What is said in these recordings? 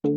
So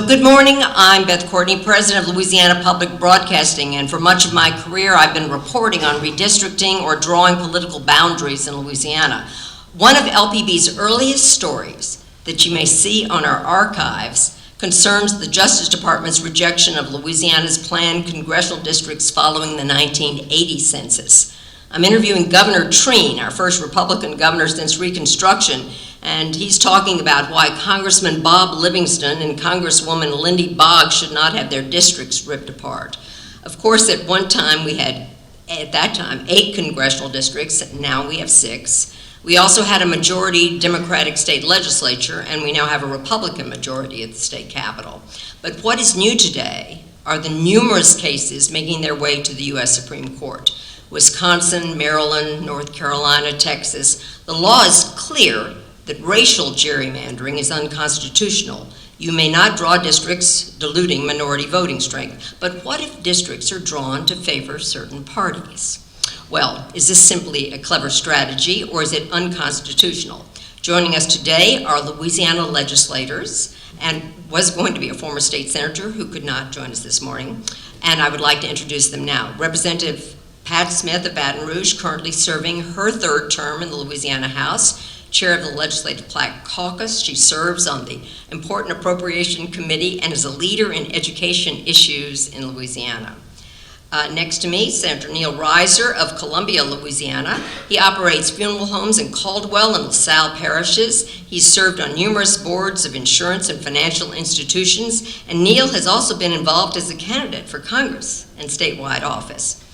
good morning, I'm Beth Courtney, President of Louisiana Public Broadcasting, and for much of my career I've been reporting on redistricting or drawing political boundaries in Louisiana. One of LPB's earliest stories that you may see on our archives concerns the Justice Department's rejection of Louisiana's planned congressional districts following the 1980 census. I'm interviewing Governor Treen, our first Republican governor since Reconstruction, and he's talking about why Congressman Bob Livingston and Congresswoman Lindy Boggs should not have their districts ripped apart. Of course, at one time we had, at that time, 8 congressional districts, and now we have 6. We also had a majority Democratic state legislature, and we now have a Republican majority at the state capitol. But what is new today are the numerous cases making their way to the U.S. Supreme Court. Wisconsin, Maryland, North Carolina, Texas. The law is clear that racial gerrymandering is unconstitutional. You may not draw districts diluting minority voting strength. But what if districts are drawn to favor certain parties? Well, is this simply a clever strategy or is it unconstitutional? Joining us today are Louisiana legislators, and was going to be a former state senator who could not join us this morning. And I would like to introduce them now. Representative Pat Smith of Baton Rouge, currently serving her 3rd term in the Louisiana House, chair of the Legislative Black Caucus. She serves on the Important Appropriation Committee and is a leader in education issues in Louisiana. Next to me, Senator Neil Reiser of Columbia, Louisiana. He operates funeral homes in Caldwell and LaSalle parishes. He's served on numerous boards of insurance and financial institutions, and Neil has also been involved as a candidate for Congress and statewide office.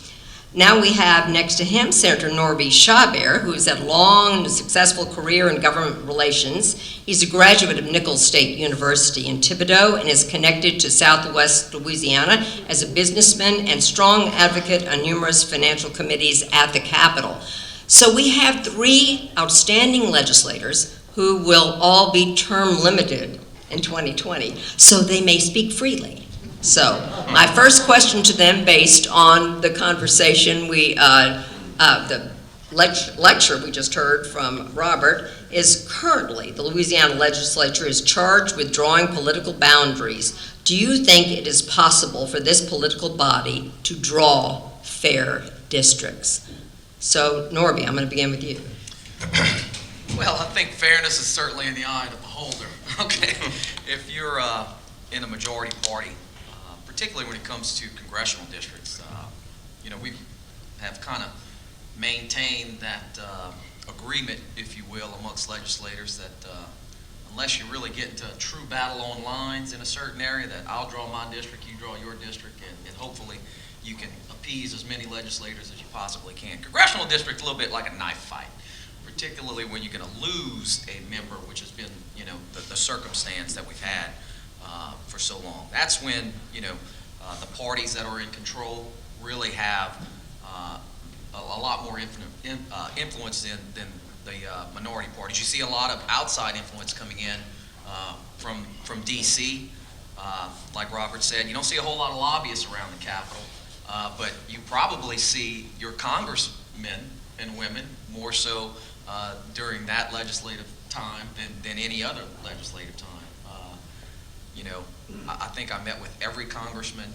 Now we have next to him Senator Norby Chabert, who has had a long and successful career in government relations. He's a graduate of Nichols State University in Thibodaux and is connected to Southwest Louisiana as a businessman and strong advocate on numerous financial committees at the Capitol. So we have 3 outstanding legislators who will all be term limited in 2020, so they may speak freely. So, my first question to them, based on the conversation the lecture we just heard from Robert, is currently the Louisiana Legislature is charged with drawing political boundaries. Do you think it is possible for this political body to draw fair districts? So, Norby, I'm going to begin with you. Well, I think fairness is certainly in the eye of the beholder. Okay, if you're in a majority party, particularly when it comes to congressional districts, we have kind of maintained that agreement, if you will, amongst legislators that unless you really get into a true battle on lines in a certain area, that I'll draw my district, you draw your district, and hopefully you can appease as many legislators as you possibly can. Congressional district's a little bit like a knife fight, particularly when you're going to lose a member, which has been, the circumstance that we've had for so long. That's when, the parties that are in control really have a lot more influence than the minority parties. You see a lot of outside influence coming in from D.C. Like Robert said, you don't see a whole lot of lobbyists around the Capitol, but you probably see your congressmen and women more so during that legislative time than any other legislative time. I think I met with every congressman.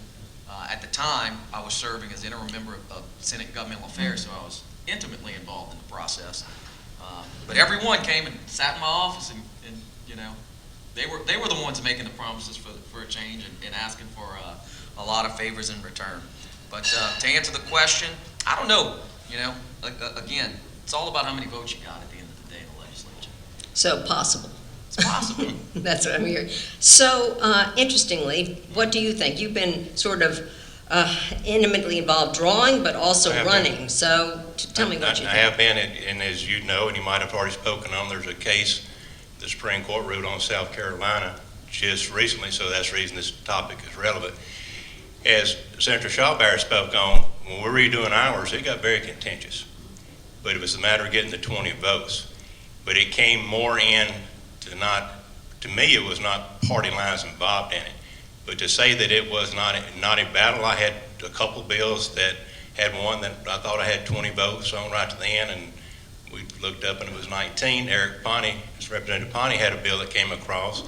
At the time, I was serving as interim member of Senate Governmental Affairs, so I was intimately involved in the process. But everyone came and sat in my office, and they were the ones making the promises for a change and asking for a lot of favors in return. But to answer the question, I don't know. Again, it's all about how many votes you got at the end of the day in the legislature. So possible. It's possible. That's what I'm hearing. So, interestingly, what do you think? You've been sort of intimately involved drawing, but also running. So, tell me what you think. I have been, and as you know, and you might have already spoken on, there's a case the Supreme Court ruled on South Carolina just recently, so that's the reason this topic is relevant. As Senator Chabert spoke on, when we were redoing ours, it got very contentious. But it was a matter of getting the 20 votes. But it came more in to not to me, it was not party lines involved in it. But to say that it was not a battle, I had a couple bills that had one that I thought I had 20 votes on right to the end, and we looked up and it was 19. Eric Pawnee, Representative Pawnee, had a bill that came across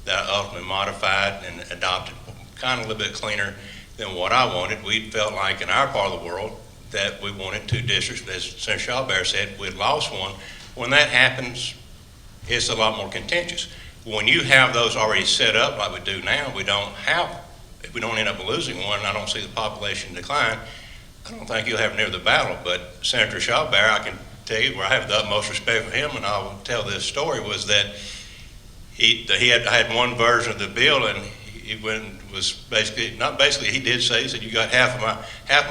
that I ultimately modified and adopted, kind of a little bit cleaner than what I wanted. We felt like in our part of the world that we wanted 2 districts. As Senator Schauber said, we'd lost one. When that happens, it's a lot more contentious. When you have those already set up like we do now, if we don't end up losing one, and I don't see the population decline, I don't think you'll have near the battle. But Senator Schauber, I can tell you where I have the utmost respect for him, and I will tell this story, was that I had one version of the bill, and he was basically, not basically, he did say, he said, you got half of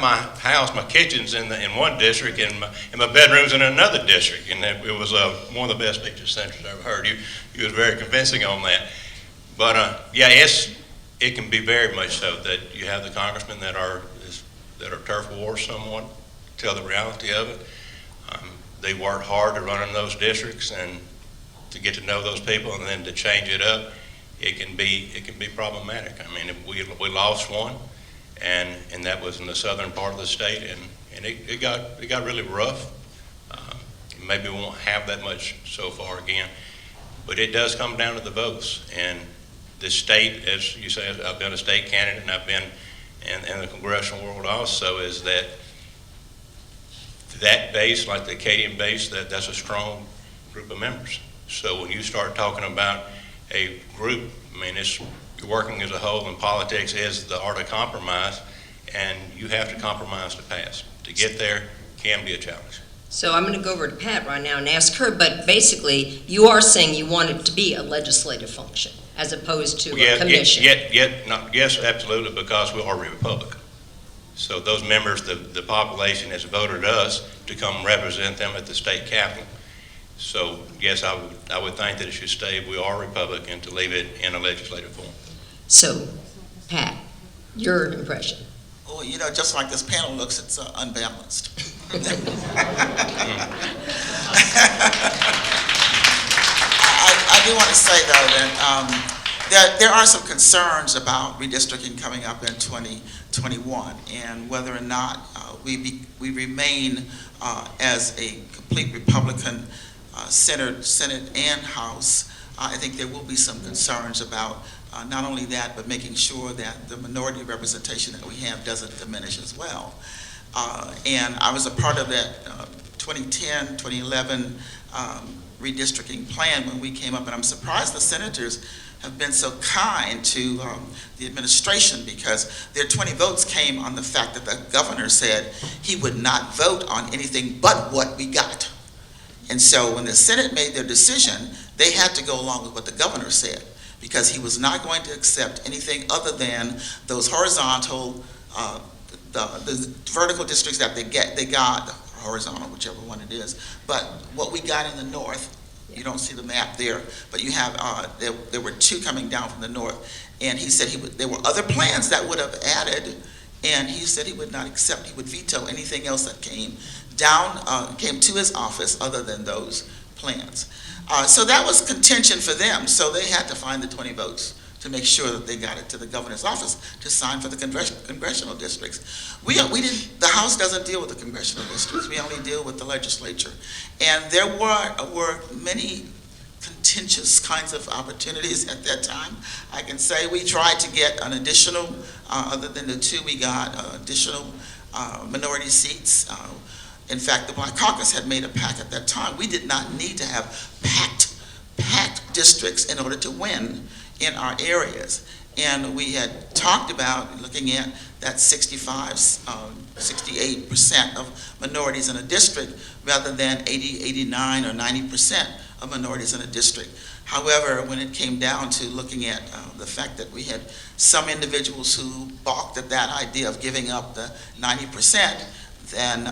my house, my kitchen's in one district, and my bedroom's in another district. And it was one of the best speeches Senator's ever heard. He was very convincing on that. But yeah, it can be very much so that you have the congressmen that are turf wars somewhat, tell the reality of it. They work hard to run in those districts and to get to know those people, and then to change it up, it can be problematic. I mean, we lost one, and that was in the southern part of the state, and it got really rough. Maybe we won't have that much so far again, but it does come down to the votes. And the state, as you say, I've been a state candidate, and I've been in the congressional world also, is that base, like the Acadian base, that's a strong group of members. So when you start talking about a group, I mean, you're working as a whole, and politics is the art of compromise, and you have to compromise to pass. To get there can be a challenge. So I'm going to go over to Pat right now and ask her, but basically, you are saying you want it to be a legislative function as opposed to a commission. Yes, absolutely, because we are a republic. So those members, the population has voted us to come represent them at the state capitol. So yes, I would think that it should stay, we are a republic, and to leave it in a legislative form. So, Pat, your impression? Well, you know, just like this panel looks, it's unbalanced. I do want to say, though, that there are some concerns about redistricting coming up in 2021, and whether or not we remain as a complete Republican Senate and House. I think there will be some concerns about not only that, but making sure that the minority representation that we have doesn't diminish as well. And I was a part of that 2010, 2011 redistricting plan when we came up, and I'm surprised the senators have been so kind to the administration, because their 20 votes came on the fact that the governor said he would not vote on anything but what we got. And so when the Senate made their decision, they had to go along with what the governor said, because he was not going to accept anything other than those horizontal, the vertical districts that they got, horizontal, whichever one it is. But what we got in the north, you don't see the map there, but you have, there were 2 coming down from the north. And he said there were other plans that would have added, and he said he would not accept, he would veto anything else that came to his office other than those plans. So that was contention for them, so they had to find the 20 votes to make sure that they got it to the governor's office to sign for the congressional districts. The House doesn't deal with the congressional districts, we only deal with the legislature. And there were many contentious kinds of opportunities at that time. I can say we tried to get an additional, other than the 2 we got, additional minority seats. In fact, the Black Caucus had made a pact at that time. We did not need to have packed districts in order to win in our areas. And we had talked about looking at that 68% of minorities in a district rather than 80, 89, or 90% of minorities in a district. However, when it came down to looking at the fact that we had some individuals who balked at that idea of giving up the 90%, then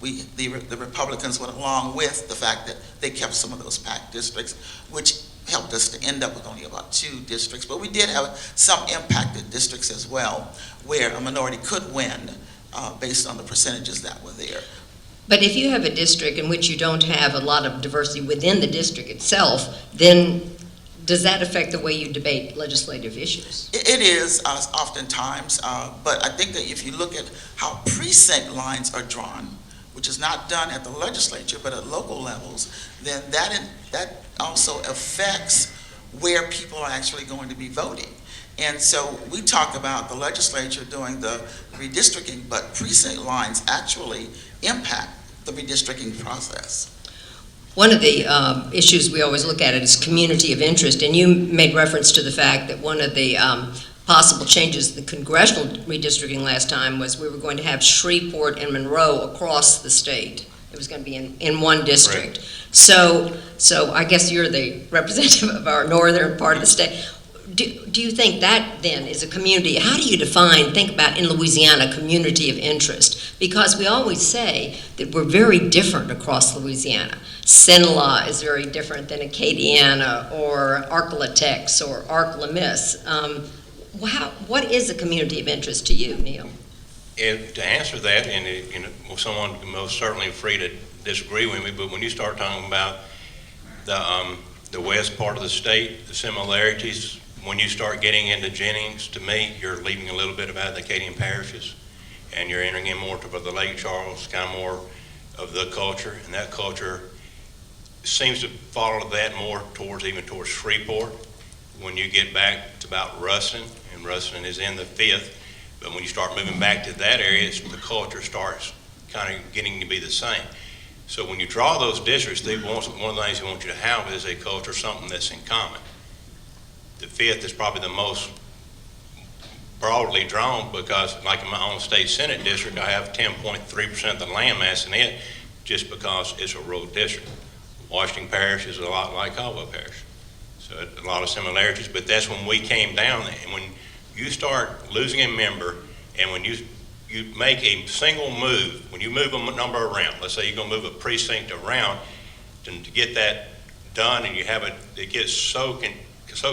the Republicans went along with the fact that they kept some of those packed districts, which helped us to end up with only about 2 districts. But we did have some impacted districts as well, where a minority could win based on the percentages that were there. But if you have a district in which you don't have a lot of diversity within the district itself, then Does that affect the way you debate legislative issues? It is oftentimes, but I think that if you look at how precinct lines are drawn, which is not done at the legislature but at local levels, then that also affects where people are actually going to be voting. And so we talk about the legislature doing the redistricting, but precinct lines actually impact the redistricting process. One of the issues we always look at is community of interest, and you made reference to the fact that one of the possible changes in the congressional redistricting last time was we were going to have Shreveport and Monroe across the state. It was going to be in one district. Right. So I guess you're the representative of our northern part of the state. Do you think that then is a community? How do you think about in Louisiana, community of interest? Because we always say that we're very different across Louisiana. Cenla is very different than Acadiana or Arc-La-Tex or Arc-La-Miss. What is a community of interest to you, Neil? To answer that, and someone most certainly free to disagree with me, but when you start talking about the west part of the state, the similarities, when you start getting into Jennings, to me, you're leaving a little bit about the Acadian parishes, and you're entering in more to the Lake Charles, kind of more of the culture, and that culture seems to follow that more even towards Shreveport. When you get back to about Ruston, and Ruston is in the 5th, but when you start moving back to that area, the culture starts kind of getting to be the same. So when you draw those districts, one of the things they want you to have is a culture, something that's in common. The 5th is probably the most broadly drawn because, like in my own state Senate district, I have 10.3% of the land mass in it just because it's a rural district. Washington Parish is a lot like Caldwell Parish. So a lot of similarities, but that's when we came down, and when you start losing a member, and when you make a single move, when you move a number around, let's say you're going to move a precinct around, to get that done, and you have it gets so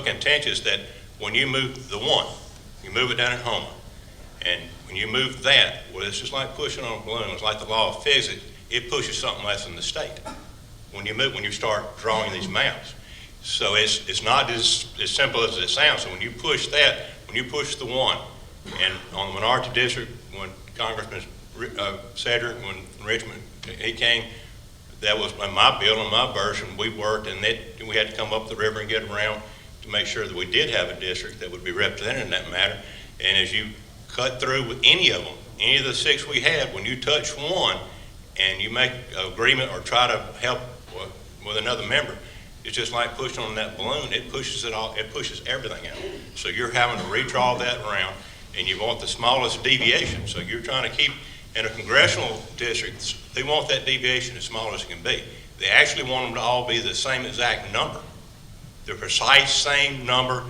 contentious that when you move the one, you move it down at home, and when you move that, well, it's just like pushing on a balloon. It's like the law of physics. It pushes something less in the state when you start drawing these maps. So it's not as simple as it sounds. So when you push that, when you push the one, and on the minority district, when Congressman Cedric, when Richmond, he came, that was in my bill, in my version, we worked, and we had to come up the river and get around to make sure that we did have a district that would be represented in that matter. And as you cut through with any of them, any of the 6 we had, when you touch one and you make an agreement or try to help with another member, it's just like pushing on that balloon. It pushes it all. It pushes everything out. So you're having to redraw that around, and you want the smallest deviation. So you're trying to keep, in a congressional district, they want that deviation as small as it can be. They actually want them to all be the same exact number, the precise same number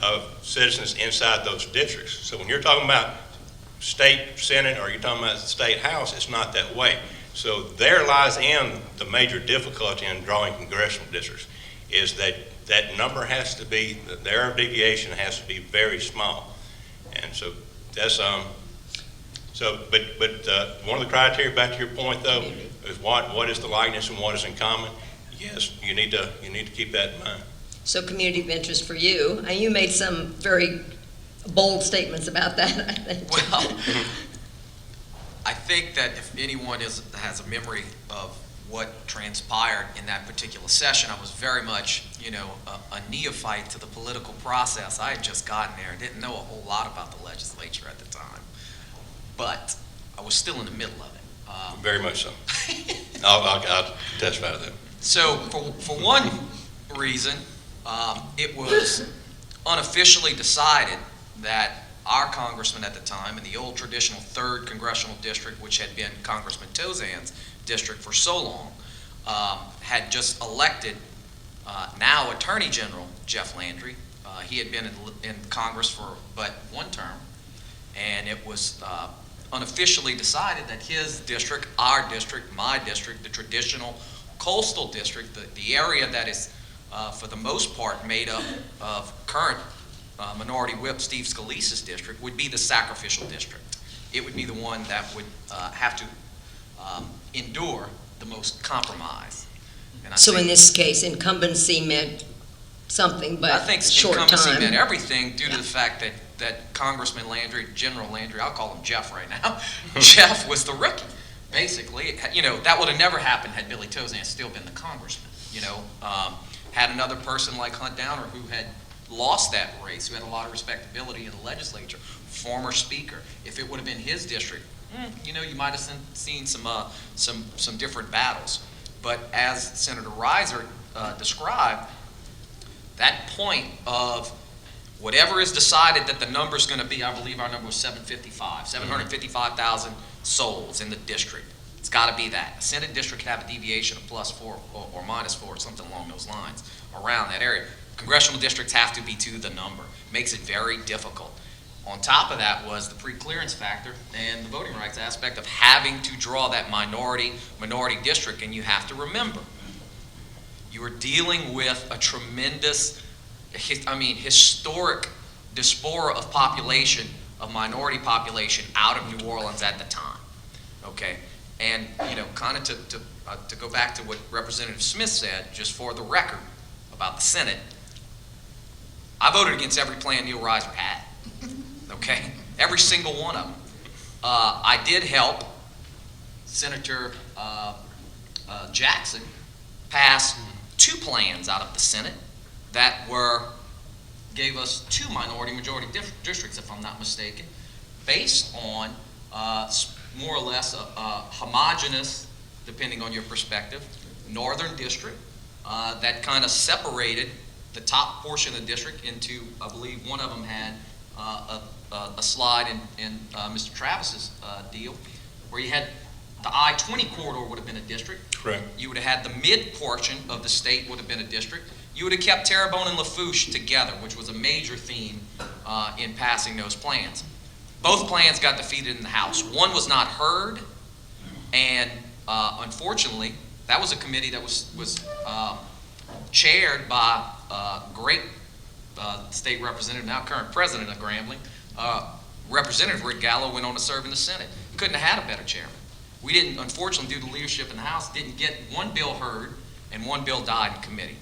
of citizens inside those districts. So when you're talking about state senate or you're talking about the state house, it's not that way. So there lies in the major difficulty in drawing congressional districts, is that that number has to be, the error of deviation has to be very small. And so that's, but one of the criteria, back to your point though, is what is the likeness and what is in common. Yes, you need to keep that in mind. So community of interest for you, and you made some very bold statements about that, I think. Well, I think that if anyone has a memory of what transpired in that particular session, I was very much, a neophyte to the political process. I had just gotten there and didn't know a whole lot about the legislature at the time, but I was still in the middle of it. Very much so. I'll testify to that. So for one reason, it was unofficially decided that our congressman at the time in the old traditional 3rd Congressional District, which had been Congressman Tozan's district for so long, had just elected now Attorney General Jeff Landry. He had been in Congress for but 1 term, and it was unofficially decided that his district, our district, my district, the traditional coastal district, the area that is for the most part made up of current Minority Whip Steve Scalise's district, would be the sacrificial district. It would be the one that would have to endure the most compromise. And so in this case, incumbency meant something, but I think short incumbency time. meant everything due to the fact that Congressman Landry, General Landry, I'll call him Jeff right now, Jeff was the rookie. Basically, you know, that would have never happened had Billy Tozan still been the congressman, you know. Had another person like Hunt Downer who had lost that race, who had a lot of respectability in the legislature, former speaker, if it would have been his district, you know, you might have seen some different battles. But as Senator Reiser described, that point of whatever is decided that the number's going to be, I believe our number was 755,000 souls in the district. It's got to be that. A Senate district can have a deviation of +4 or -4, something along those lines, around that area. Congressional districts have to be to the number. Makes it very difficult. On top of that was the pre-clearance factor and the voting rights aspect of having to draw that minority district, and you have to remember, you are dealing with a tremendous, historic diaspora of population, of minority population out of New Orleans at the time, okay? And, you know, kind of to go back to what Representative Smith said, just for the record, about the Senate, I voted against every plan Neil Reiser had, okay? Every single one of them. I did help Senator Jackson pass 2 plans out of the Senate that gave us 2 minority-majority districts, if I'm not mistaken, based on more or less a homogeneous, depending on your perspective, northern district that kind of separated the top portion of the district into, I believe one of them had a slide in Mr. Travis's deal, where you had the I-20 corridor would have been a district. Correct. You would have had the mid portion of the state would have been a district. You would have kept Terrebonne and Lafourche together, which was a major theme in passing those plans. Both plans got defeated in the House. One was not heard, and unfortunately, that was a committee that was chaired by great state representative, now current president of Grambling. Representative Rick Gallo went on to serve in the Senate. Couldn't have had a better chairman. We didn't, unfortunately, due to leadership in the House, didn't get one bill heard, and one bill died in committee.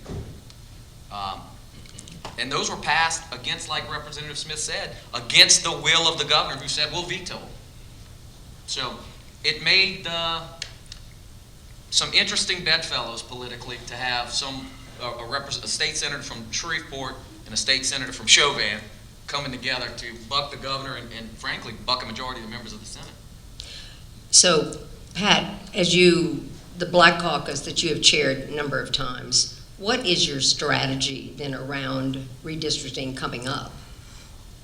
And those were passed against, like Representative Smith said, against the will of the governor, who said, we'll veto them. So it made some interesting bedfellows politically to have a state senator from Shreveport and a state senator from Chauvin coming together to buck the governor and frankly, buck a majority of the members of the Senate. So, Pat, as the Black Caucus that you have chaired a number of times, what is your strategy then around redistricting coming up?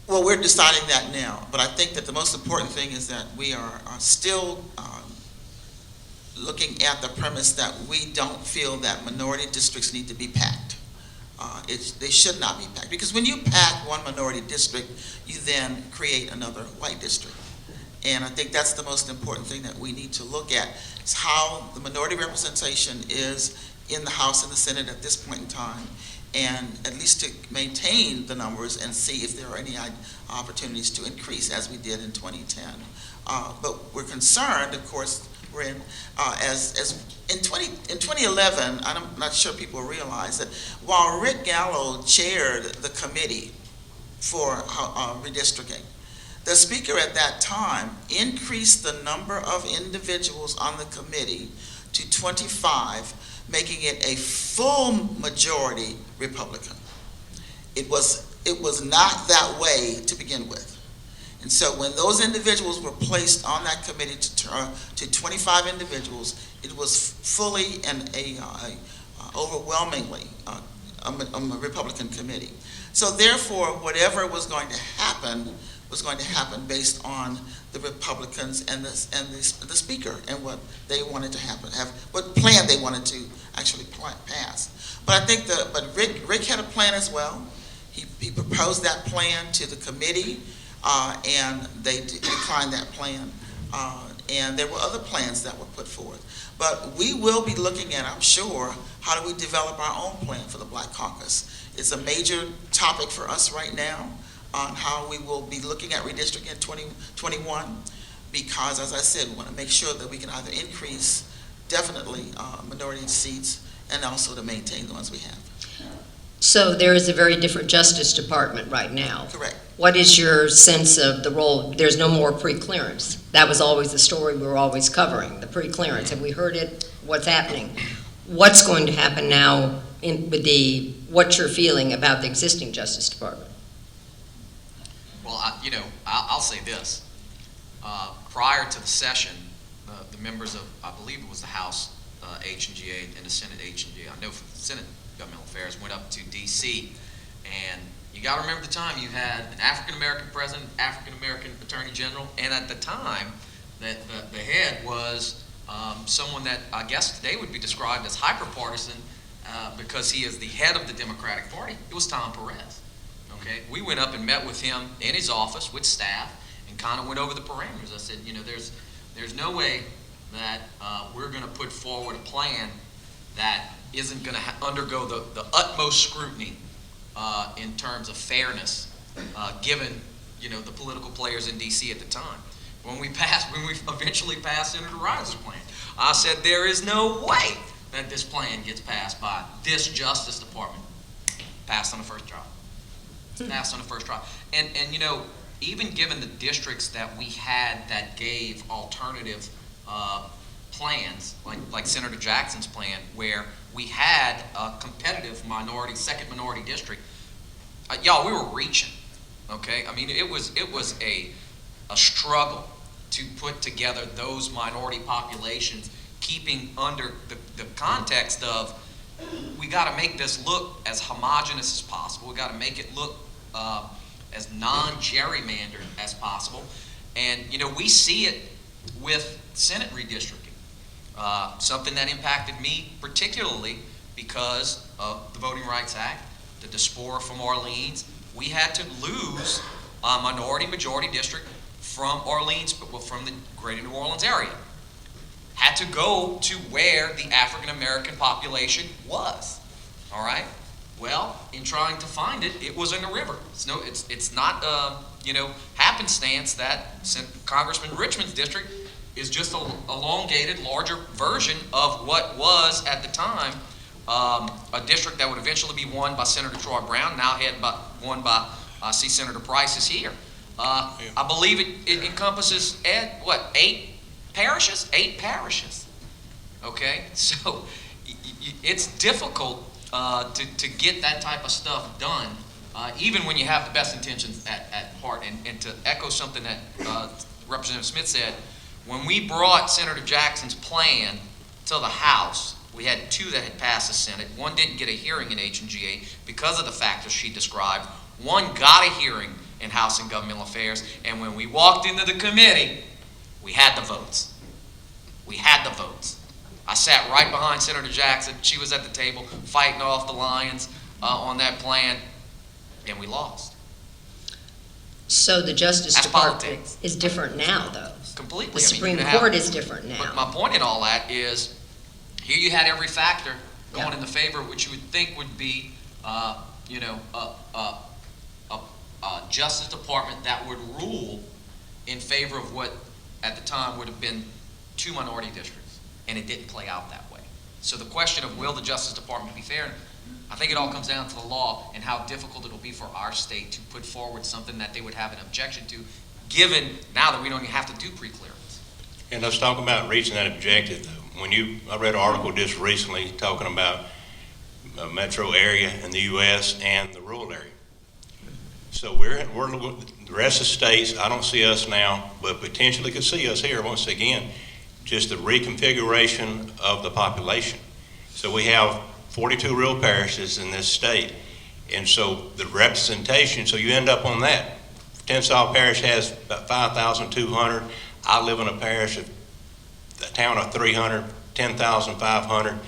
Well, we're deciding that now, but I think that the most important thing is that we are still looking at the premise that we don't feel that minority districts need to be packed. They should not be packed, because when you pack one minority district, you then create another white district. And I think that's the most important thing that we need to look at, is how the minority representation is in the House and the Senate at this point in time, and at least to maintain the numbers and see if there are any opportunities to increase, as we did in 2010. But we're concerned, of course, we're in, in 2011, I'm not sure people realize that while Rick Gallo chaired the committee for redistricting, the speaker at that time increased the number of individuals on the committee to 25, making it a full majority Republican. It was not that way to begin with. And so when those individuals were placed on that committee to 25 individuals, it was fully and overwhelmingly a Republican committee. So therefore, whatever was going to happen based on the Republicans and the speaker and what they wanted to what plan they wanted to actually pass. But I think Rick had a plan as well. He proposed that plan to the committee, and they declined that plan. And there were other plans that were put forth. But we will be looking at, I'm sure, how do we develop our own plan for the Black Caucus. It's a major topic for us right now on how we will be looking at redistricting in 2021, because, as I said, we want to make sure that we can either increase, definitely, minority seats, and also to maintain the ones we have. So there is a very different Justice Department right now. Correct. What is your sense of the role? There's no more pre-clearance. That was always the story we were always covering, the pre-clearance. Have we heard it? What's happening? What's going to happen now what you're feeling about the existing Justice Department? Well, I'll say this. Prior to the session, the members of, I believe it was the House H&GA and the Senate H&GA, I know for the Senate Governmental Affairs, went up to D.C. And you got to remember the time you had an African-American president, African-American attorney general, and at the time, that the head was someone that I guess today would be described as hyper-partisan because he is the head of the Democratic Party. It was Tom Perez. Okay, we went up and met with him in his office with staff and kind of went over the parameters. I said, there's no way that we're going to put forward a plan that isn't going to undergo the utmost scrutiny in terms of fairness, given the political players in D.C. at the time. When we eventually passed Senator Rice's plan, I said there is no way that this plan gets passed by this Justice Department. Passed on the first trial. Passed on the first trial. And even given the districts that we had that gave alternative plans, like Senator Jackson's plan, where we had a competitive minority, second minority district, y'all, we were reaching, okay? I mean, it was a struggle to put together those minority populations, keeping under the context of, we got to make this look as homogenous as possible. We got to make it look as non-gerrymandered as possible. And, we see it with Senate redistricting. Something that impacted me particularly because of the Voting Rights Act, the diaspora from Orleans. We had to lose a minority-majority district from Orleans, from the greater New Orleans area. Had to go to where the African-American population was, all right? Well, in trying to find it, it was in the river. It's not, happenstance that Congressman Richmond's district is just an elongated, larger version of what was, at the time, a district that would eventually be won by Senator Troy Brown, now won by, I see Senator Price is here. I believe it encompasses, 8 parishes? 8 parishes, okay? So it's difficult to get that type of stuff done, even when you have the best intentions at heart. And to echo something that Representative Smith said, when we brought Senator Jackson's plan to the House, we had 2 that had passed the Senate. 1 didn't get a hearing in H&GA because of the factors she described. 1 got a hearing in House and Governmental Affairs. And when we walked into the committee, we had the votes. We had the votes. I sat right behind Senator Jackson. She was at the table fighting off the lions on that plan, and we lost. So the Justice That's Department politics. is different now, though. Completely. The Supreme Court is different now. But my point in all that is, here you had every factor going in the favor, which you would think would be, a Justice Department that would rule in favor of what, at the time, would have been 2 minority districts, and it didn't play out that way. So the question of will the Justice Department be fair, I think it all comes down to the law and how difficult it will be for our state to put forward something that they would have an objection to, given now that we don't even have to do pre-clearance. And let's talk about reaching that objective, though. I read an article just recently talking about a metro area in the U.S. and the rural area. So we're the rest of the states, I don't see us now, but potentially could see us here once again, just the reconfiguration of the population. So we have 42 rural parishes in this state, and so the representation, so you end up on that. Tensile Parish has about 5,200. I live in a parish of a town of 300, 10,500.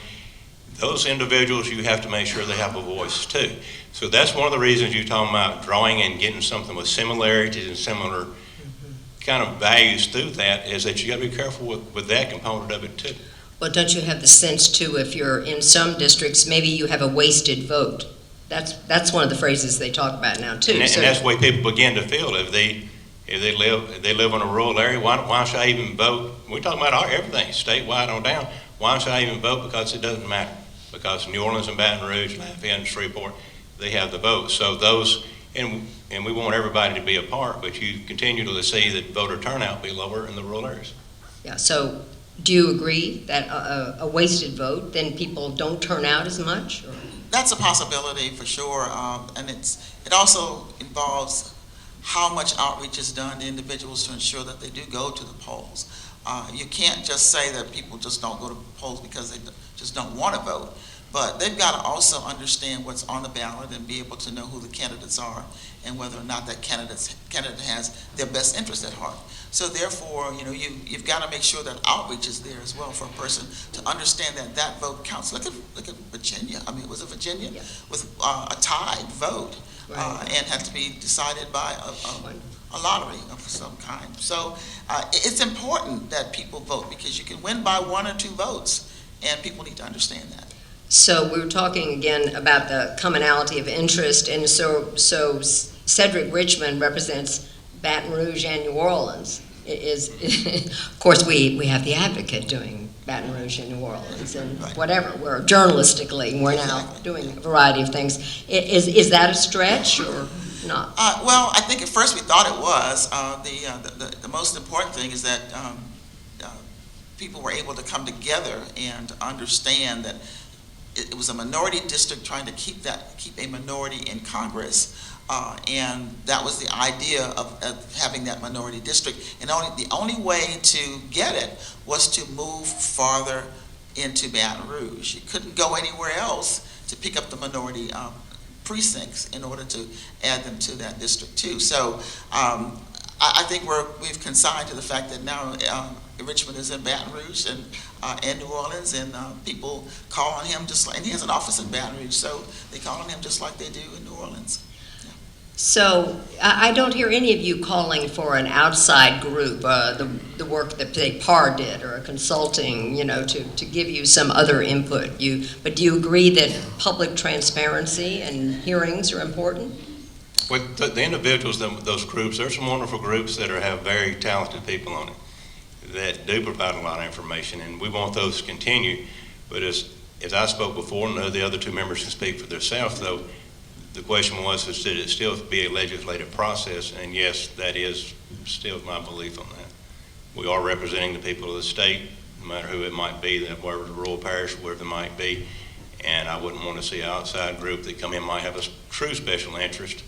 Those individuals, you have to make sure they have a voice too. So that's one of the reasons you're talking about drawing and getting something with similarities and similar kind of values through that, is that you got to be careful with that component of it too. Well, don't you have the sense too, if you're in some districts, maybe you have a wasted vote? That's one of the phrases they talk about now too. And that's the way people begin to feel. If they live in a rural area, why should I even vote? We're talking about everything, statewide on down. Why should I even vote? Because it doesn't matter. Because New Orleans and Baton Rouge, Lafayette and Shreveport, they have the vote. So those, and we want everybody to be a part, but you continue to see that voter turnout be lower in the rural areas. Yeah, so do you agree that a wasted vote, then people don't turn out as much? Or? That's a possibility for sure, and it also involves how much outreach is done to individuals to ensure that they do go to the polls. You can't just say that people just don't go to polls because they just don't want to vote, but they've got to also understand what's on the ballot and be able to know who the candidates are and whether or not that candidate has their best interest at heart. So therefore, you've got to make sure that outreach is there as well for a person to understand that vote counts. Look at Virginia. I mean, was it Virginia? Yeah. With a tied vote, Right. and had to be decided by a lottery of some kind. So it's important that people vote because you can win by 1 or 2 votes, and people need to understand that. So we were talking again about the commonality of interest, and so Cedric Richmond represents Baton Rouge and New Orleans. Of course, we have the advocate doing Baton Rouge and New Orleans, and Right. whatever. Journalistically, we're now Exactly. doing a variety of things. Is that a stretch or not? Well, I think at first we thought it was. The most important thing is that people were able to come together and understand that it was a minority district trying to keep a minority in Congress, and that was the idea of having that minority district. And the only way to get it was to move farther into Baton Rouge. You couldn't go anywhere else to pick up the minority precincts in order to add them to that district too. So I think we've consigned to the fact that now Richmond is in Baton Rouge and New Orleans, and people call on him just like, and he has an office in Baton Rouge, so they call on him just like they do in New Orleans. So I don't hear any of you calling for an outside group, the work that say PAR did, or a consulting, to give you some other input. But do you agree that public transparency and hearings are important? With the individuals, those groups, there's some wonderful groups that have very talented people on it that do provide a lot of information, and we want those to continue. But as I spoke before, and the other 2 members can speak for themselves, though, the question was, should it still be a legislative process? And yes, that is still my belief on that. We are representing the people of the state, no matter who it might be, whatever the rural parish, wherever it might be. And I wouldn't want to see an outside group that come in might have a true special interest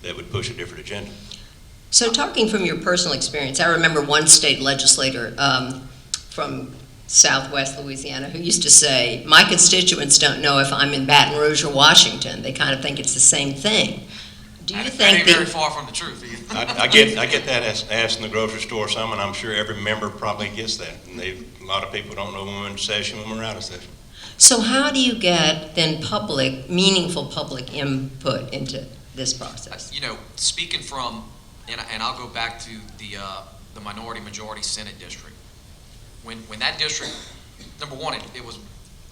that would push a different agenda. So talking from your personal experience, I remember one state legislator from Southwest Louisiana who used to say, my constituents don't know if I'm in Baton Rouge or Washington. They kind of think it's the same thing. Do you think that ain't very far from the truth, Ian. I get that asked in the grocery store some, and I'm sure every member probably gets that. And a lot of people don't know when we're in session, when we're out of session. So how do you get then meaningful public input into this process? Speaking from, and I'll go back to the minority-majority Senate district. When that district, number one, it was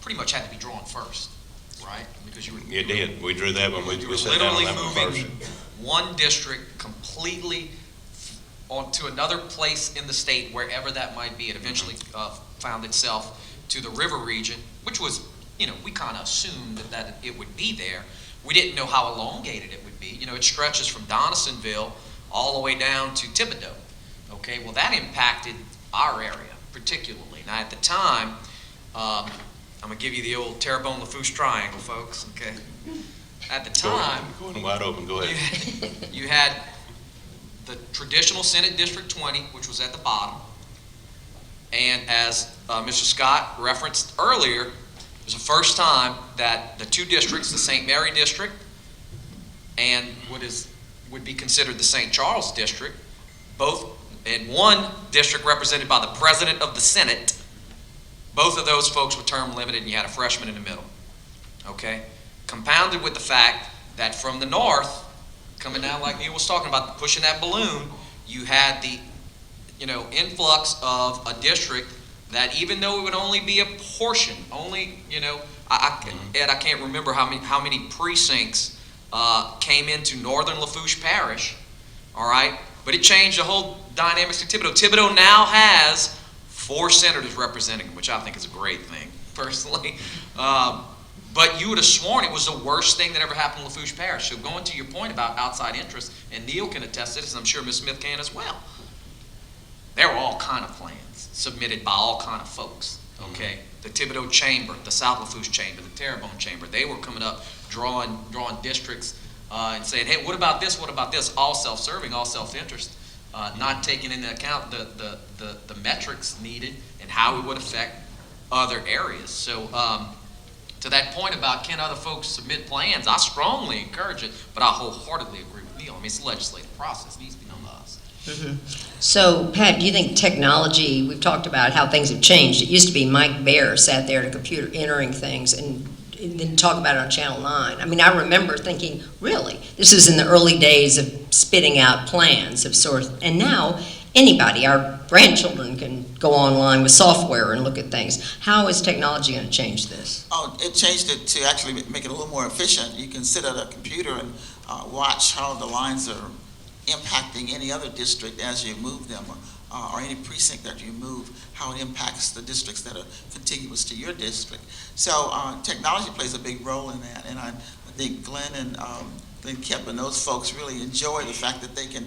pretty much had to be drawn first, right? Because It did. We drew that when we were sat down on literally that one moving first. one district completely onto another place in the state, wherever that might be. It eventually found itself to the river region, which was, we kind of assumed that it would be there. We didn't know how elongated it would be. It stretches from Donaldsonville all the way down to Thibodaux. Okay, well, that impacted our area particularly. Now, at the time, I'm going to give you the old Terrebonne-Lafourche triangle, folks, okay? At the time, Going wide open, go ahead. you had the traditional Senate District 20, which was at the bottom. And as Mr. Scott referenced earlier, it was the first time that the 2 districts, the St. Mary District and would be considered the St. Charles District, both in one district represented by the President of the Senate, both of those folks were term limited, and you had a freshman in the middle, okay? Compounded with the fact that from the north, coming down like Neil was talking about, pushing that balloon, you had the, influx of a district that, even though it would only be a portion, Ed, I can't remember how many precincts came into northern Lafourche Parish, all right? But it changed the whole dynamics of Thibodaux. Thibodaux now has 4 senators representing them, which I think is a great thing, personally. But you would have sworn it was the worst thing that ever happened in Lafourche Parish. So going to your point about outside interest, and Neil can attest to this, and I'm sure Ms. Smith can as well. There were all kind of plans submitted by all kind of folks, okay? The Thibodeau Chamber, the South Lafourche Chamber, the Terrebonne Chamber, they were coming up, drawing districts and saying, hey, what about this, what about this? All self-serving, all self-interest, not taking into account the metrics needed and how it would affect other areas. So to that point about can other folks submit plans, I strongly encourage it, but I wholeheartedly agree with Neil. I mean, it's a legislative process. It needs to be known to us. So, Pat, do you think technology, we've talked about how things have changed. It used to be Mike Baer sat there at a computer entering things and then talk about it on Channel 9. I mean, I remember thinking, really? This is in the early days of spitting out plans of sorts. And now, anybody, our grandchildren can go online with software and look at things. How is technology going to change this? Oh, it changed it to actually make it a little more efficient. You can sit at a computer and watch how the lines are impacting any other district as you move them, or any precinct that you move, how it impacts the districts that are contiguous to your district. So technology plays a big role in that, and I think Glenn and Glenn Kemp and those folks really enjoy the fact that they can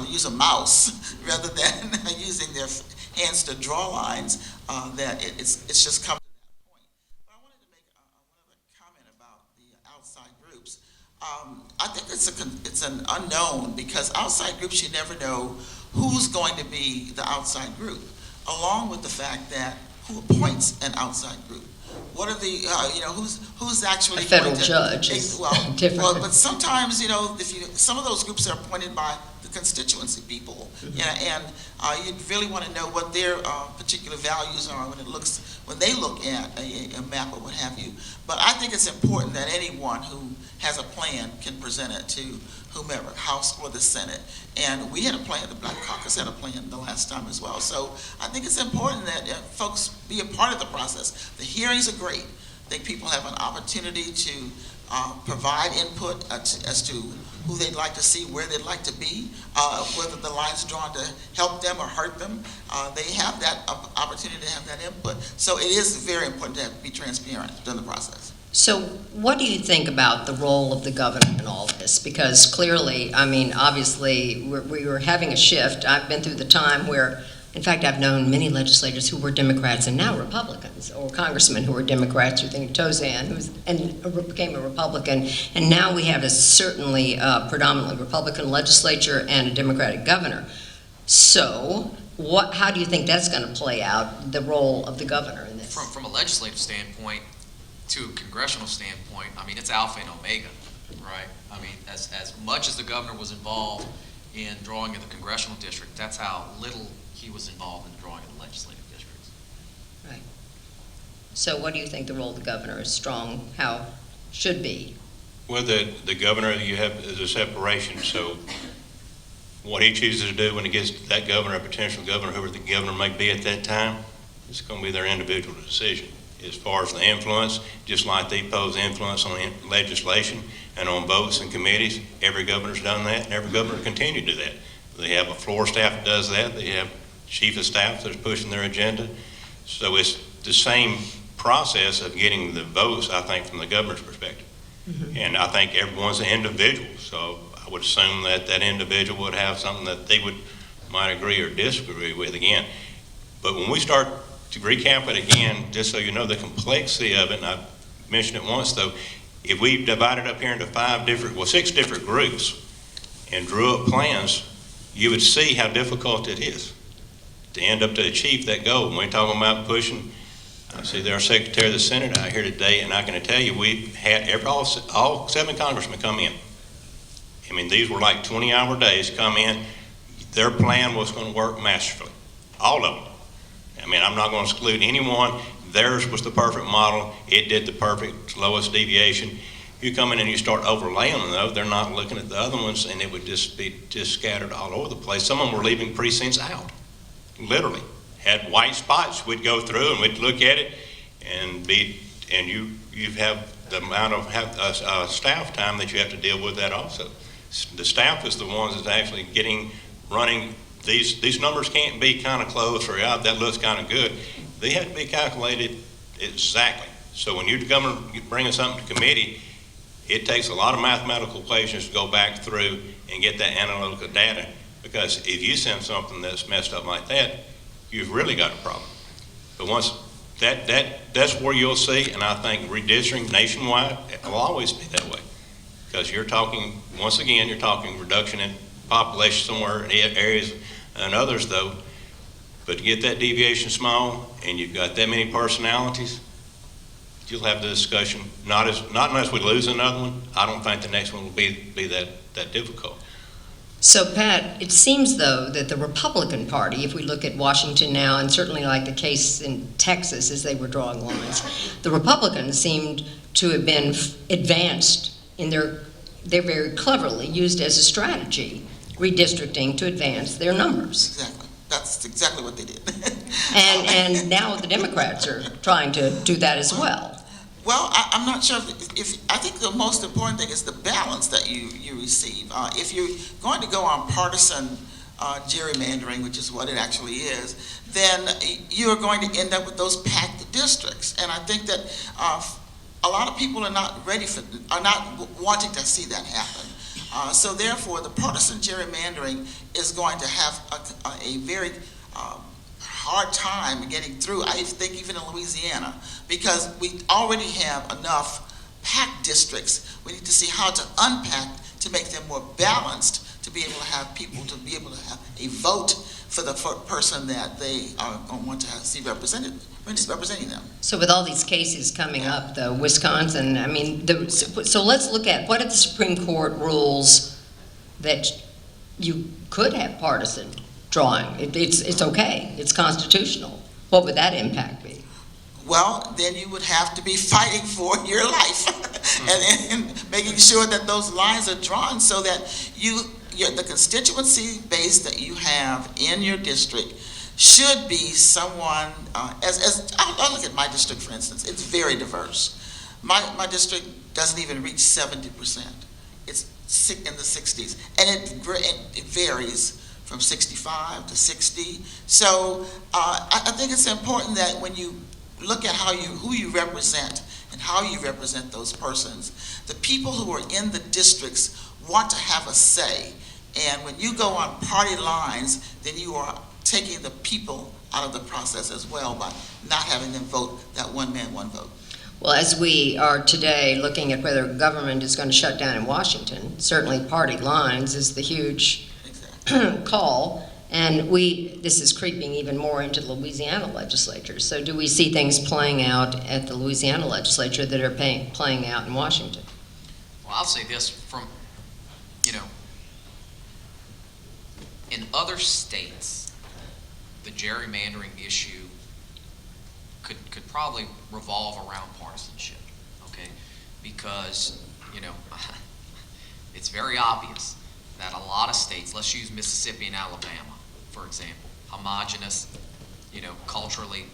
use a mouse rather than using their hands to draw lines, that it's just come to that point. But I wanted to make one other comment about the outside groups. I think it's an unknown, because outside groups, you never know who's going to be the outside group, along with the fact that who appoints an outside group? What are the, who's actually A federal appointed? judge is different. Well, but sometimes, some of those groups are appointed by the constituency people, and you really want to know what their particular values are when they look at a map or what have you. But I think it's important that anyone who has a plan can present it to whomever, House or the Senate. And we had a plan, the Black Caucus had a plan the last time as well. So I think it's important that folks be a part of the process. The hearings are great. I think people have an opportunity to provide input as to who they'd like to see, where they'd like to be, whether the line's drawn to help them or hurt them. They have that opportunity to have that input. So it is very important to be transparent during the process. So what do you think about the role of the governor in all this? Because clearly, I mean, obviously, we were having a shift. I've been through the time where, in fact, I've known many legislators who were Democrats and now Republicans, or congressmen who were Democrats, you think Tozan, became a Republican, and now we have a certainly predominantly Republican legislature and a Democratic governor. So how do you think that's going to play out, the role of the governor in this? From a legislative standpoint to a congressional standpoint, I mean, it's alpha and omega, right? I mean, as much as the governor was involved in drawing of the congressional district, that's how little he was involved in drawing of the legislative districts. Right. So what do you think the role of the governor is strong, how should be? Well, the governor, you have is a separation, so what he chooses to do when he gets that governor, a potential governor, whoever the governor may be at that time, it's going to be their individual decision. As far as the influence, just like they pose influence on legislation and on votes and committees, every governor's done that, and every governor will continue to do that. They have a floor staff that does that. They have chief of staff that's pushing their agenda. So it's the same process of getting the votes, I think, from the governor's perspective. Mm-hmm. And I think everyone's an individual. So I would assume that that individual would have something that they might agree or disagree with again. But when we start to recap it again, just so you know the complexity of it, and I mentioned it once though, if we divided up here into 6 different groups and drew up plans, you would see how difficult it is to end up to achieve that goal. When we're talking about pushing, I see there's our Secretary of the Senate out here today, and I can tell you we've had all 7 congressmen come in. I mean, these were like 20-hour days come in. Their plan was going to work masterfully, all of them. I mean, I'm not going to exclude anyone. Theirs was the perfect model. It did the perfect lowest deviation. You come in and you start overlaying them, though, they're not looking at the other ones, and it would just be scattered all over the place. Some of them were leaving precincts out, literally. Had white spots. We'd go through and we'd look at it, and you have the amount of staff time that you have to deal with that also. The staff is the ones that's actually running. These numbers can't be kind of close or that looks kind of good. They have to be calculated exactly. So when you're bringing something to committee, it takes a lot of mathematical equations to go back through and get that analytical data, because if you send something that's messed up like that, you've really got a problem. But once that's where you'll see, and I think redistricting nationwide, it will always be that way. Because you're talking, once again, you're talking reduction in population somewhere in areas and others though, but to get that deviation small and you've got that many personalities, you'll have the discussion. Not unless we lose another one. I don't think the next one will be that difficult. So Pat, it seems though that the Republican Party, if we look at Washington now, and certainly like the case in Texas as they were drawing lines, the Republicans seemed to have been advanced in they're very cleverly used as a strategy, redistricting to advance their numbers. Exactly. That's exactly what they did. And now the Democrats are trying to do that as well. Well, I'm not sure if I think the most important thing is the balance that you receive. If you're going to go on partisan gerrymandering, which is what it actually is, then you're going to end up with those packed districts. And I think that a lot of people are not wanting to see that happen. So therefore, the partisan gerrymandering is going to have a very hard time getting through, I think, even in Louisiana, because we already have enough packed districts. We need to see how to unpack to make them more balanced, to be able to have people to be able to have a vote for the person that they want to see representing them. So with all these cases coming up, though, Wisconsin, I mean, so let's look at what are the Supreme Court rules that you could have partisan drawing. It's okay. It's constitutional. What would that impact be? Well, then you would have to be fighting for your life and making sure that those lines are drawn so that the constituency base that you have in your district should be someone, I'll look at my district, for instance. It's very diverse. My district doesn't even reach 70%. It's in the 60s, and it varies from 65 to 60. So I think it's important that when you look at who you represent and how you represent those persons, the people who are in the districts want to have a say. And when you go on party lines, then you are taking the people out of the process as well by not having them vote that one man, one vote. Well, as we are today looking at whether government is going to shut down in Washington, certainly party lines is the huge call, and this is creeping even more into the Louisiana legislature. So do we see things playing out at the Louisiana legislature that are playing out in Washington? Well, I'll say this in other states, the gerrymandering issue could probably revolve around partisanship, okay? Because, it's very obvious that a lot of states, let's use Mississippi and Alabama, for example, homogenous, culturally,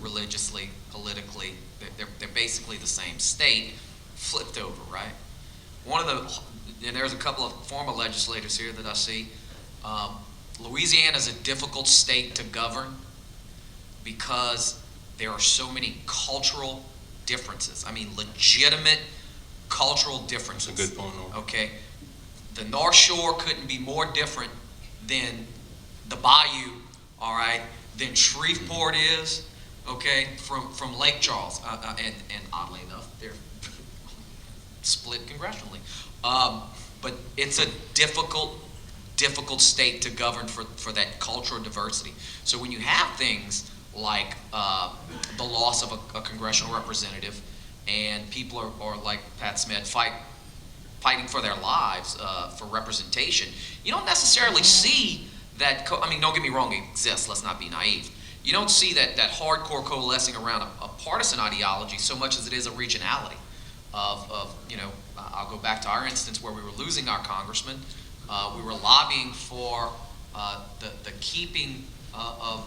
religiously, politically, they're basically the same state, flipped over, right? And there's a couple of former legislators here that I see. Louisiana is a difficult state to govern because there are so many cultural differences. I mean, legitimate cultural differences. That's a good point. Okay. The North Shore couldn't be more different than the Bayou, all right, than Shreveport is, okay, from Lake Charles. And oddly enough, they're split congressionally. But it's a difficult state to govern for that cultural diversity. So when you have things like the loss of a congressional representative and people are like Pat Smith, fighting for their lives for representation, you don't necessarily see that, don't get me wrong, it exists, let's not be naive. You don't see that hardcore coalescing around a partisan ideology so much as it is a regionality of I'll go back to our instance where we were losing our congressman. We were lobbying for the keeping of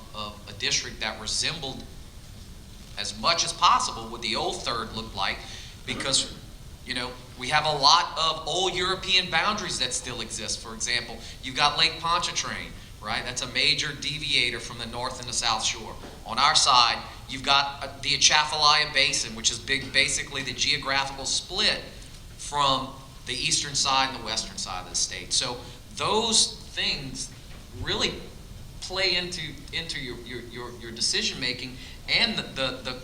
a district that resembled as much as possible what the old third looked like, because we have a lot of old European boundaries that still exist. For example, you've got Lake Pontchartrain, right? That's a major deviator from the North and the South Shore. On our side, you've got the Atchafalaya Basin, which is basically the geographical split from the eastern side and the western side of the state. So those things really play into your decision making and the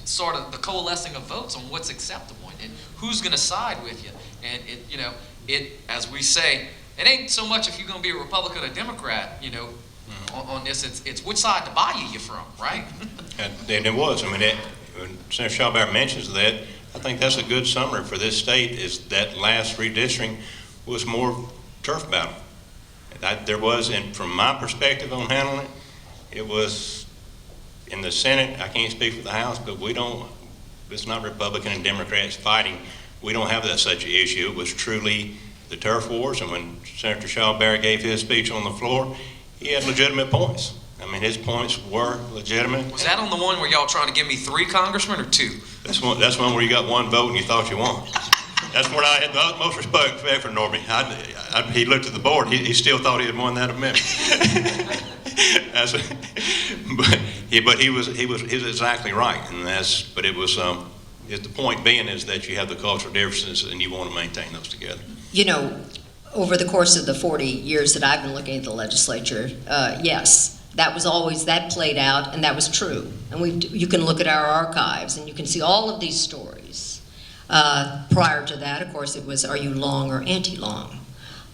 sort of the coalescing of votes on what's acceptable and who's going to side with you. And it as we say, it ain't so much if you're going to be a Republican or a Democrat, on this. It's which side of the bayou you're from, right? And it was. I mean, when Senator Schauber mentions that, I think that's a good summary for this state, is that last redistricting was more turf battle. There was, and from my perspective on handling it, it was in the Senate. I can't speak for the House, but it's not Republican and Democrats fighting. We don't have that such an issue. It was truly the turf wars, and when Senator Schauber gave his speech on the floor, he had legitimate points. I mean, his points were legitimate. Was that on the one where y'all trying to give me 3 congressmen or 2? That's one where you got 1 vote and you thought you won. That's what I had the most respect for Norby. He looked at the board. He still thought he had won that amendment. but he was exactly right, and the point being is that you have the cultural differences and you want to maintain those together. Over the course of the 40 years that I've been looking at the legislature, yes, that played out, and that was true. And you can look at our archives, and you can see all of these stories. Prior to that, of course, it was, are you long or anti-long?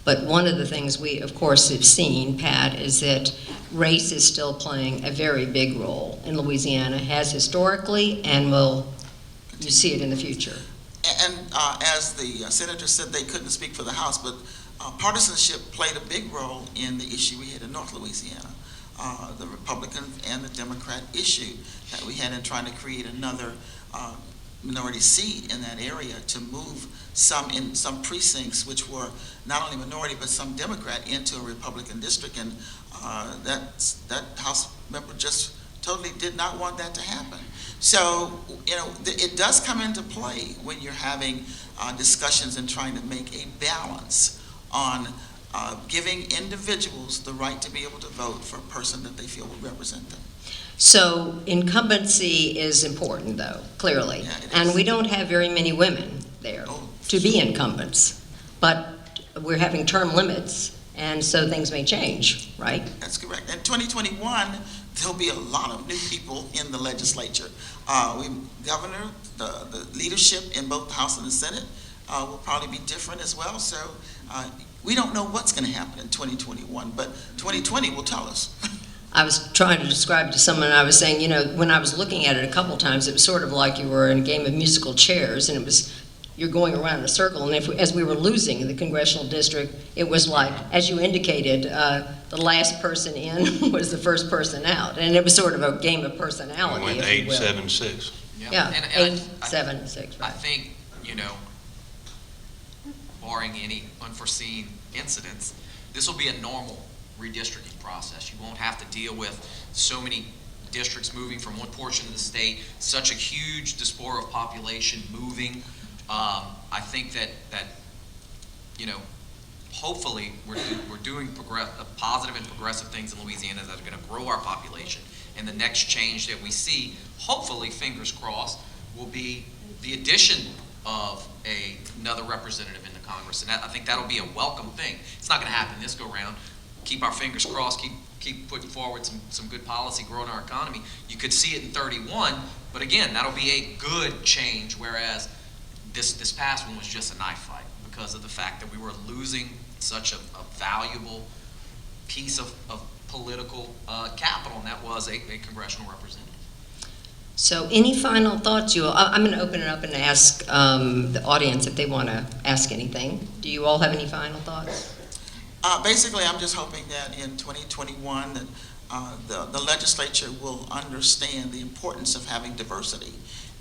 But one of the things we, of course, have seen, Pat, is that race is still playing a very big role in Louisiana, has historically, and you see it in the future. And as the senator said, they couldn't speak for the House, but partisanship played a big role in the issue we had in North Louisiana, the Republican and the Democrat issue that we had in trying to create another minority seat in that area to move some precincts which were not only minority but some Democrat into a Republican district, and that House member just totally did not want that to happen. So, it does come into play when you're having discussions and trying to make a balance on giving individuals the right to be able to vote for a person that they feel will represent them. So incumbency is important, though, clearly. Yeah, it is. And we don't have very many women there to be incumbents. But we're having term limits, and so things may change, right? That's correct. In 2021, there'll be a lot of new people in the legislature. Governor, the leadership in both the House and the Senate will probably be different as well. So we don't know what's going to happen in 2021, but 2020 will tell us. I was trying to describe it to someone, and I was saying, when I was looking at it a couple times, it was sort of like you were in a game of musical chairs, and you're going around in a circle, and as we were losing in the congressional district, it was like, as you indicated, the last person in was the first person out, and it was sort of a game of personality, We went if you will. 8-7-6. Yeah, And 8-7-6, I right. think, barring any unforeseen incidents, this will be a normal redistricting process. You won't have to deal with so many districts moving from one portion of the state, such a huge diaspora of population moving. I think that hopefully we're doing positive and progressive things in Louisiana that are going to grow our population. And the next change that we see, hopefully, fingers crossed, will be the addition of another representative in the Congress. And I think that'll be a welcome thing. It's not going to happen this go round. Keep our fingers crossed, keep putting forward some good policy, growing our economy. You could see it in 31, but again, that'll be a good change, whereas this past one was just a knife fight because of the fact that we were losing such a valuable piece of political capital, and that was a congressional representative. So any final thoughts? I'm going to open it up and ask the audience if they want to ask anything. Do you all have any final thoughts? Basically, I'm just hoping that in 2021 that the legislature will understand the importance of having diversity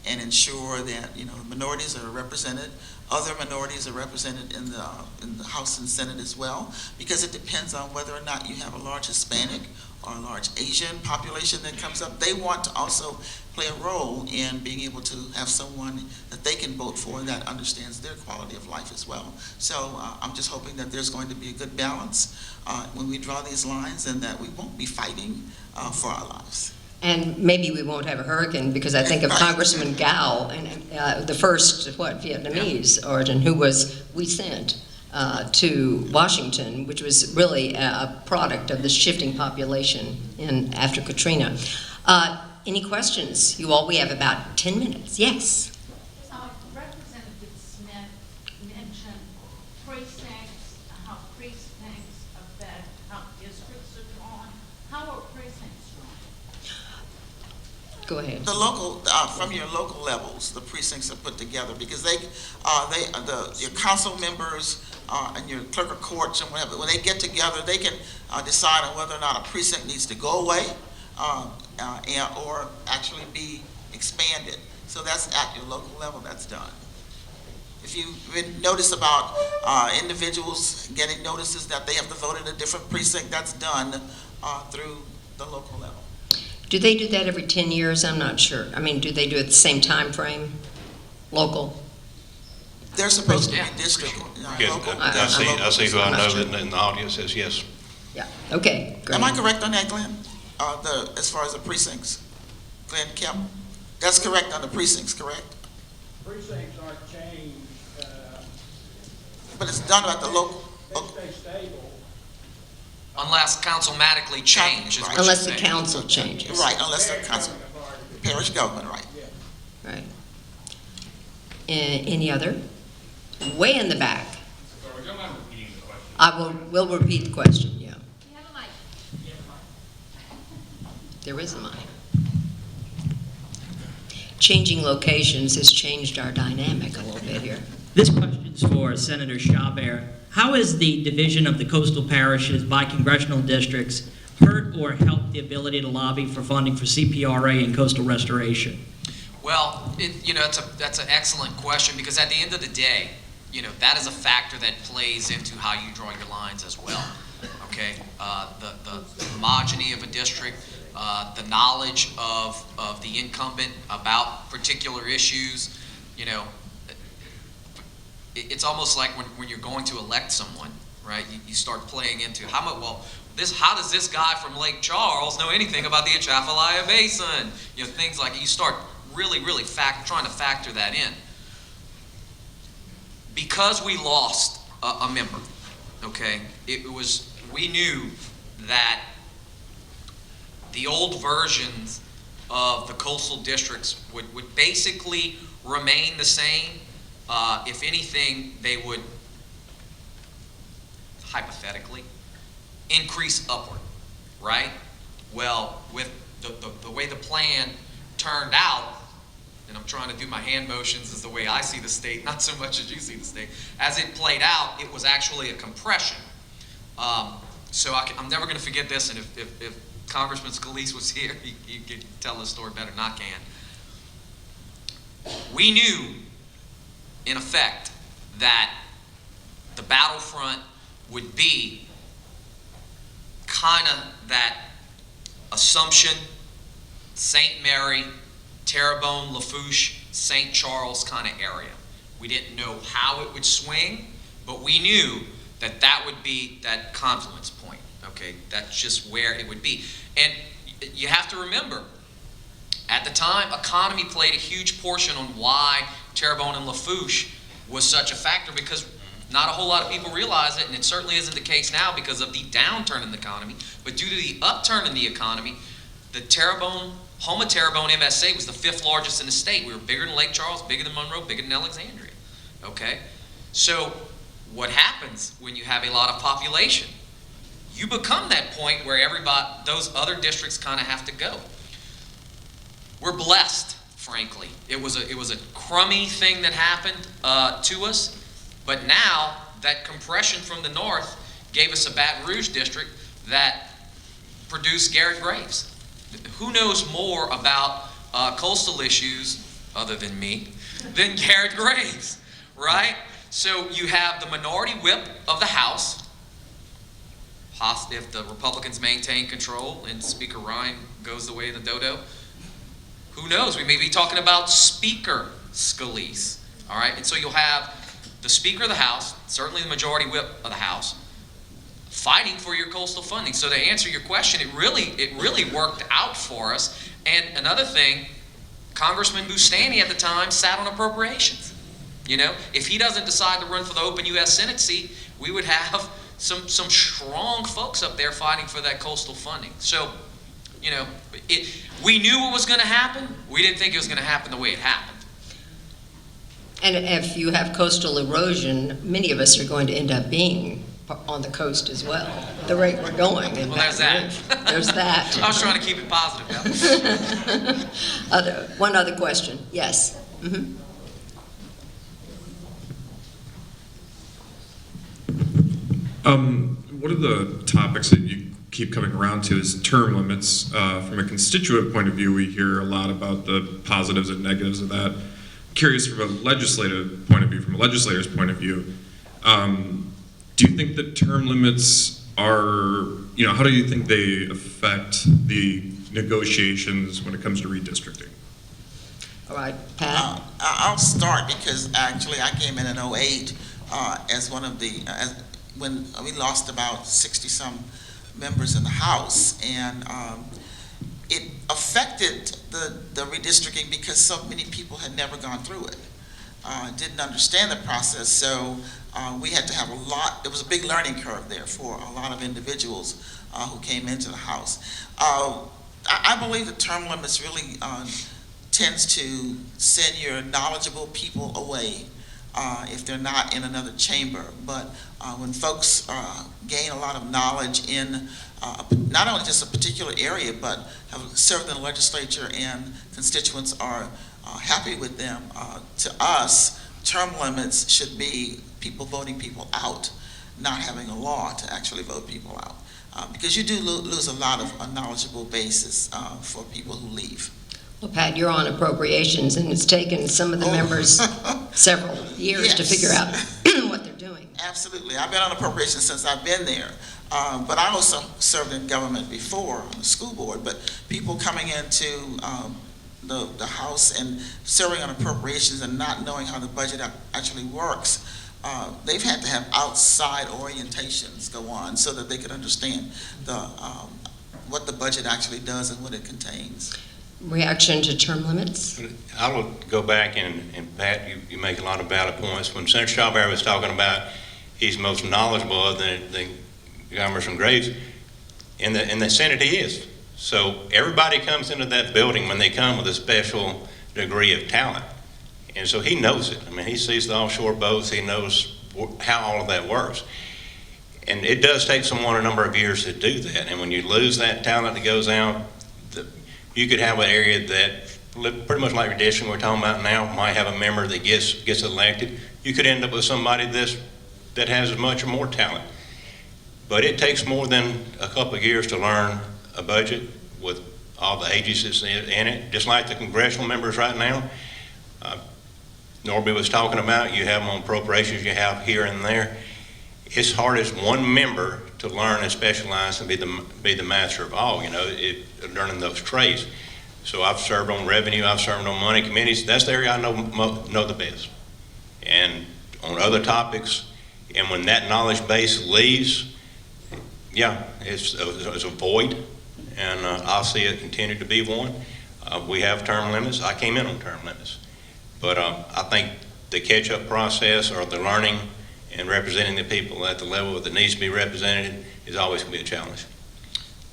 and ensure that minorities are represented other minorities are represented in the House and Senate as well, because it depends on whether or not you have a large Hispanic or a large Asian population that comes up. They want to also play a role in being able to have someone that they can vote for that understands their quality of life as well. So I'm just hoping that there's going to be a good balance when we draw these lines, and that we won't be fighting for our lives. And maybe we won't have a hurricane, because I think of Congressman Gao, and the first, Vietnamese origin, who we sent to Washington, which was really a product of the shifting population after Katrina. Any questions? We have about 10 minutes. Yes? Representative Smith mentioned precincts, how precincts affect how districts are drawn. How are precincts drawn? Go ahead. The local, from your local levels, the precincts are put together, because your council members and your clerk of courts and whatever, when they get together, they can decide on whether or not a precinct needs to go away or actually be expanded. So that's at your local level that's done. If you notice about individuals getting notices that they have to vote in a different precinct, that's done through the local level. Do they do that every 10 years? I'm not sure. I mean, do they do it the same time frame? Local? They're supposed to be Yeah, district. Good. Local. I see who I I'm not know sure. in the audience says yes. Yeah, okay, great. Am I correct on that, Glenn? As far as the precincts? Glenn Kemp? That's correct on the precincts, correct? Precincts aren't changed, But it's done at the local. they stay stable. Unless councilmatically changed, is what you're Unless the saying. council changes. Right, unless the Parish council, government authority. parish government, right. Yeah. Right. Any other? Way in the back. So would you mind repeating the question? Will repeat the question, yeah. You have a mic. There is a mic. Changing locations has changed our dynamic a little bit here. This question's for Senator Chabert. How has the division of the coastal parishes by congressional districts hurt or helped the ability to lobby for funding for CPRA and coastal restoration? Well, that's an excellent question, because at the end of the day, that is a factor that plays into how you draw your lines as well. Okay, the homogeny of a district, the knowledge of the incumbent about particular issues. It's almost like when you're going to elect someone, right? You start playing into how does this guy from Lake Charles know anything about the Atchafalaya Basin? Things like you start really trying to factor that in. Because we lost a member, okay, we knew that the old versions of the coastal districts would basically remain the same. If anything, they would hypothetically increase upward, right? Well, with the way the plan turned out, and I'm trying to do my hand motions as the way I see the state, not so much as you see the state. As it played out, it was actually a compression. So I'm never going to forget this, and if Congressman Scalise was here, he could tell this story better than I can. We knew, in effect, that the battlefront would be kind of that Assumption, St. Mary, Terrebonne, Lafourche, St. Charles kind of area. We didn't know how it would swing, but we knew that would be that confluence point, okay? That's just where it would be. And you have to remember, at the time, economy played a huge portion on why Terrebonne and Lafourche was such a factor, because not a whole lot of people realize it, and it certainly isn't the case now because of the downturn in the economy, but due to the upturn in the economy, the home of Terrebonne MSA was the 5th largest in the state. We were bigger than Lake Charles, bigger than Monroe, bigger than Alexandria, okay? So what happens when you have a lot of population? You become that point where those other districts kind of have to go. We're blessed, frankly. It was a crummy thing that happened to us, but now that compression from the north gave us a Baton Rouge district that produced Garrett Graves. Who knows more about coastal issues, other than me, than Garrett Graves, right? So you have the minority whip of the House. If the Republicans maintain control and Speaker Ryan goes the way of the dodo, who knows? We may be talking about Speaker Scalise, all right? And so you'll have the Speaker of the House, certainly the majority whip of the House, fighting for your coastal funding. So to answer your question, it really worked out for us. And another thing, Congressman Bustani at the time sat on appropriations. You know, if he doesn't decide to run for the open U.S. Senate seat, we would have some strong folks up there fighting for that coastal funding. So, you know, we knew what was going to happen. We didn't think it was going to happen the way it happened. And if you have coastal erosion, many of us are going to end up being on the coast as well, the rate we're going. Well, there's that. There's that. I was trying to keep it positive. One other question. Yes. Mm-hmm. One of the topics that you keep coming around to is term limits. From a constituent point of view, we hear a lot about the positives and negatives of that. Curious from a legislative point of view, from a legislator's point of view, do you think that term limits are, you know, how do you think they affect the negotiations when it comes to redistricting? All right, Pat? I'll start because actually I came in 2008 as one of the, when we lost about 60-some members in the House, and it affected the redistricting because so many people had never gone through it, didn't understand the process, so we had to have a lot, there was a big learning curve there for a lot of individuals who came into the House. I believe the term limits really tends to send your knowledgeable people away if they're not in another chamber. But when folks gain a lot of knowledge in not only just a particular area, but have served in the legislature and constituents are happy with them, to us, term limits should be people voting people out, not having a law to actually vote people out. Because you do lose a lot of a knowledgeable basis for people who leave. Well, Pat, you're on appropriations, and it's taken some of the members several years to figure out what they're doing. Absolutely. I've been on appropriations since I've been there. But I also served in government before on the school board. But people coming into the House and serving on appropriations and not knowing how the budget actually works, they've had to have outside orientations go on so that they could understand what the budget actually does and what it contains. Reaction to term limits? I will go back and Pat, you make a lot of valid points. When Senator Charbonnet was talking about he's most knowledgeable of the Congressman Graves, in the Senate he is. So everybody comes into that building when they come with a special degree of talent. And so he knows it. I mean, he sees the offshore boats, he knows how all of that works. And it does take someone a number of years to do that. And when you lose that talent that goes out, you could have an area that, pretty much like redistricting we're talking about now, might have a member that gets elected. You could end up with somebody that has as much or more talent. But it takes more than a couple of years to learn a budget with all the agencies in it. Just like the congressional members right now, Norby was talking about, you have them on appropriations, you have here and there. It's hard as one member to learn and specialize and be the master of all, you know, learning those trades. So I've served on revenue, I've served on money committees. That's the area I know the best. And on other topics, and when that knowledge base leaves, yeah, it's a void, and I'll see it continue to be one. We have term limits. I came in on term limits. But I think the catch-up process or the learning and representing the people at the level that needs to be represented is always going to be a challenge.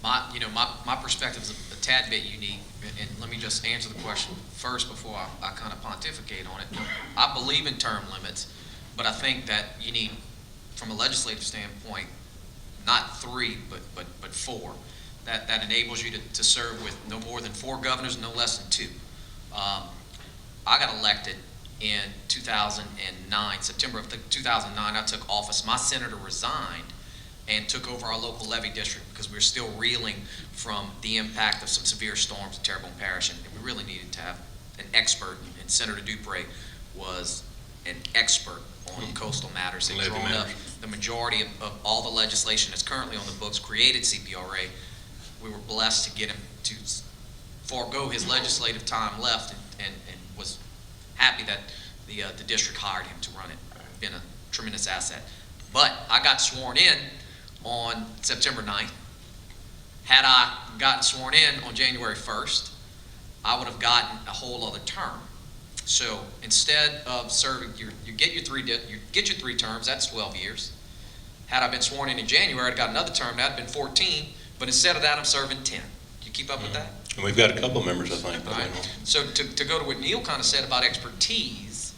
My perspective is a tad bit unique, and let me just answer the question first before I kind of pontificate on it. I believe in term limits, but I think that you need, from a legislative standpoint, not 3, but 4. That enables you to serve with no more than 4 governors, no less than 2. I got elected in 2009, September of 2009, I took office. My senator resigned and took over our local levy district because we were still reeling from the impact of some severe storms in Terrebonne Parish, and we really needed to have an expert, and Senator Dupre was an expert on coastal matters, had Levy drawn up matters. the majority of all the legislation that's currently on the books, created CPRA. We were blessed to get him to forego his legislative time left and was happy that the district hired him to run it. Been a tremendous asset. But I got sworn in on September 9th. Had I gotten sworn in on January 1st, I would have gotten a whole other term. So instead of serving, you get your three terms, that's 12 years. Had I been sworn in January, I'd got another term, that'd been 14, but instead of that, I'm serving 10. You keep up with that? And we've got a couple members, I think. All right. So to go to what Neil kind of said about expertise,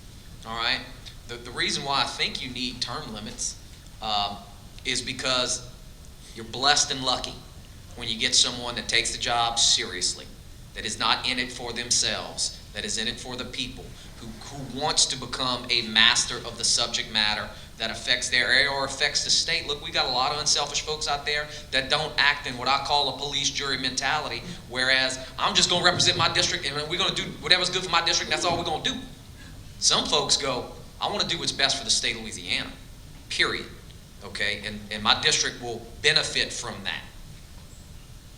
all right, the reason why I think you need term limits is because you're blessed and lucky when you get someone that takes the job seriously, that is not in it for themselves, that is in it for the people, who wants to become a master of the subject matter that affects their area or affects the state. Look, we got a lot of unselfish folks out there that don't act in what I call a police jury mentality, whereas I'm just going to represent my district and we're going to do whatever's good for my district, and that's all we're going to do. Some folks go, I want to do what's best for the state of Louisiana, period, okay? And my district will benefit from that.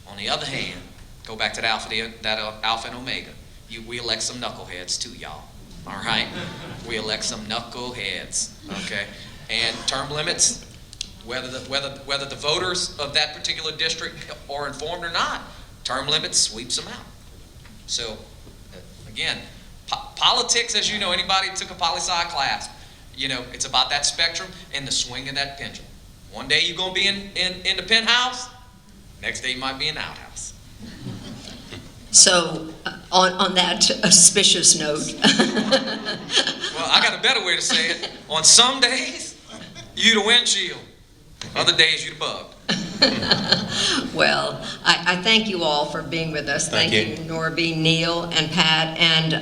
On the other hand, go back to that alpha and omega. We elect some knuckleheads too, y'all. All right? We elect some knuckleheads, okay? And term limits, whether the voters of that particular district are informed or not, term limits sweeps them out. So, again, politics, as you know, anybody who took a poli-sci class, you know, it's about that spectrum and the swing of that pendulum. One day you're going to be in the penthouse, next day you might be in the outhouse. So, on that auspicious note. Well, I got a better way to say it. On some days, you the windshield. Other days, you the bug. Well, I thank you all for being with us. Thank you. Norby, Neil, and Pat. And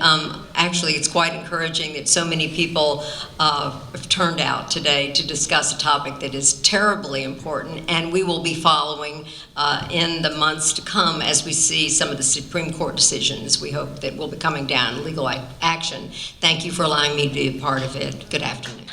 actually, it's quite encouraging that so many people have turned out today to discuss a topic that is terribly important, and we will be following in the months to come as we see some of the Supreme Court decisions we hope that will be coming down, legal action. Thank you for allowing me to be a part of it. Good afternoon.